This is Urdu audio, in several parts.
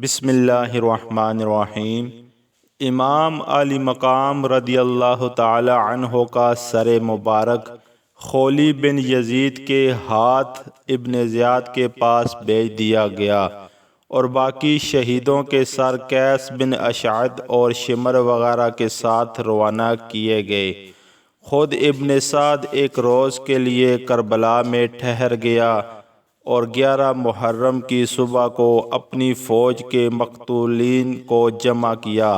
بسم اللہ الرحمن الرحیم۔ امام علی مقام رضی اللہ تعالی عنہ کا سر مبارک خولی بن یزید کے ہاتھ ابن زیاد کے پاس بھیج دیا گیا اور باقی شہیدوں کے سر قیس بن اشعث اور شمر وغیرہ کے ساتھ روانہ کیے گئے۔ خود ابن سعد ایک روز کے لیے کربلا میں ٹھہر گیا اور 11 محرم کی صبح کو اپنی فوج کے مقتولین کو جمع کیا،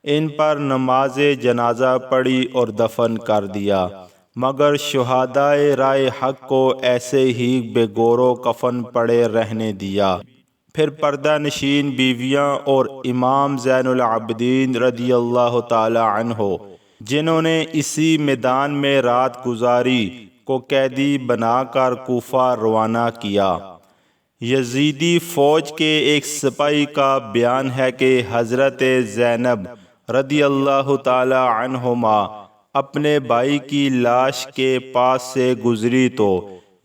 ان پر نماز جنازہ پڑھی اور دفن کر دیا، مگر شہدائے رائے حق کو ایسے ہی بے گور و کفن پڑے رہنے دیا۔ پھر پردہ نشین بیویاں اور امام زین العابدین رضی اللہ تعالی عنہ، جنہوں نے اسی میدان میں رات گزاری، کو قیدی بنا کر کوفہ روانہ کیا۔ یزیدی فوج کے ایک سپاہی کا بیان ہے کہ حضرت زینب رضی اللہ تعالی عنہما اپنے بھائی کی لاش کے پاس سے گزری تو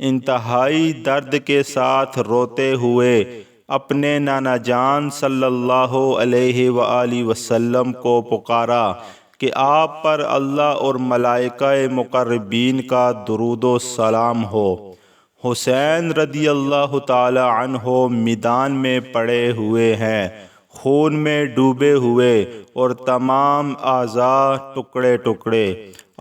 انتہائی درد کے ساتھ روتے ہوئے اپنے نانا جان صلی اللہ علیہ وآلہ وسلم کو پکارا کہ آپ پر اللہ اور ملائکہ مقربین کا درود و سلام ہو۔ حسین رضی اللہ تعالی عنہ میدان میں پڑے ہوئے ہیں، خون میں ڈوبے ہوئے اور تمام اعضاء ٹکڑے ٹکڑے۔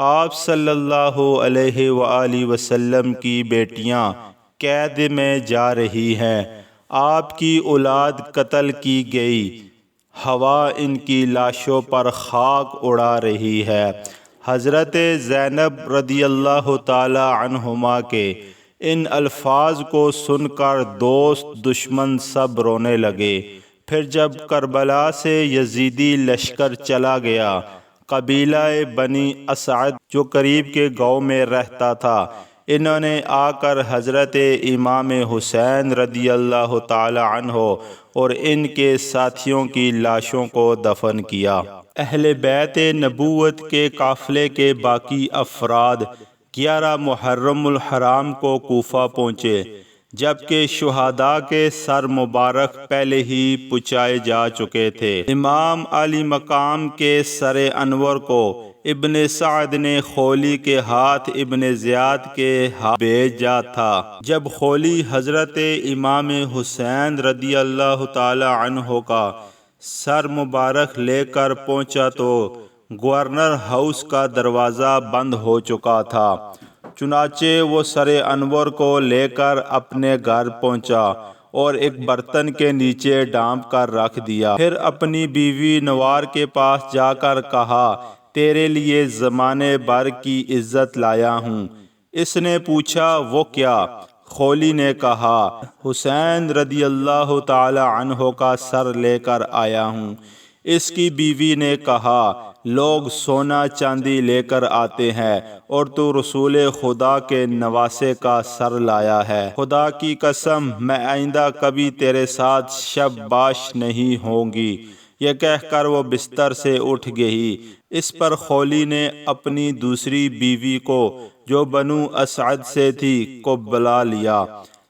آپ صلی اللہ علیہ وآلہ وسلم کی بیٹیاں قید میں جا رہی ہیں، آپ کی اولاد قتل کی گئی، ہوا ان کی لاشوں پر خاک اڑا رہی ہے۔ حضرت زینب رضی اللہ تعالی عنہما کے ان الفاظ کو سن کر دوست دشمن سب رونے لگے۔ پھر جب کربلا سے یزیدی لشکر چلا گیا، قبیلہ بنی اسعد جو قریب کے گاؤں میں رہتا تھا، انہوں نے آ کر حضرت امام حسین رضی اللہ تعالی عنہ اور ان کے ساتھیوں کی لاشوں کو دفن کیا۔ اہل بیت نبوت کے قافلے کے باقی افراد 11 محرم الحرام کو کوفہ پہنچے، جبکہ شہداء کے سر مبارک پہلے ہی پچائے جا چکے تھے۔ امام علی مقام کے سر انور کو ابن سعد نے خولی کے ہاتھ ابن زیاد کے ہاتھ بھیجا تھا۔ جب خولی حضرت امام حسین رضی اللہ تعالی عنہ کا سر مبارک لے کر پہنچا تو گورنر ہاؤس کا دروازہ بند ہو چکا تھا، چنانچہ وہ سر انور کو لے کر اپنے گھر پہنچا اور ایک برتن کے نیچے ڈانپ کر رکھ دیا۔ پھر اپنی بیوی نوار کے پاس جا کر کہا، تیرے لیے زمانے بھر کی عزت لایا ہوں۔ اس نے پوچھا، وہ کیا؟ خولی نے کہا، حسین رضی اللہ تعالی عنہ کا سر لے کر آیا ہوں۔ اس کی بیوی نے کہا، لوگ سونا چاندی لے کر آتے ہیں اور تو رسول خدا کے نواسے کا سر لایا ہے۔ خدا کی قسم میں آئندہ کبھی تیرے ساتھ شب باش نہیں ہوں گی۔ یہ کہہ کر وہ بستر سے اٹھ گئی۔ اس پر خولی نے اپنی دوسری بیوی کو، جو بنو اسعد سے تھی، کو بلا لیا۔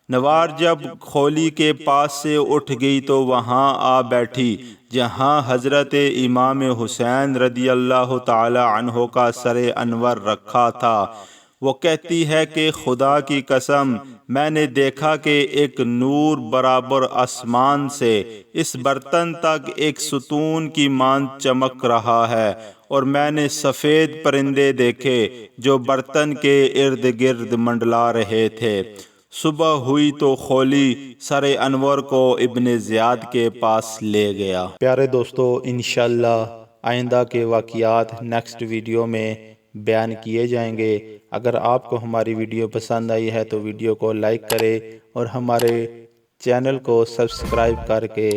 نوار جب خولی کے پاس سے اٹھ گئی تو وہاں آ بیٹھی جہاں حضرت امام حسین رضی اللہ تعالی عنہ کا سر انور رکھا تھا۔ وہ کہتی ہے کہ خدا کی قسم میں نے دیکھا کہ ایک نور برابر آسمان سے اس برتن تک ایک ستون کی مانند چمک رہا ہے، اور میں نے سفید پرندے دیکھے جو برتن کے ارد گرد منڈلا رہے تھے۔ صبح ہوئی تو خولی سر انور کو ابن زیاد کے پاس لے گیا۔ پیارے دوستو، انشاءاللہ آئندہ کے واقعات نیکسٹ ویڈیو میں بیان کیے جائیں گے۔ اگر آپ کو ہماری ویڈیو پسند آئی ہے تو ویڈیو کو لائک کریں اور ہمارے چینل کو سبسکرائب کر کے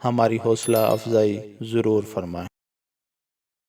ہماری حوصلہ افزائی ضرور فرمائیں۔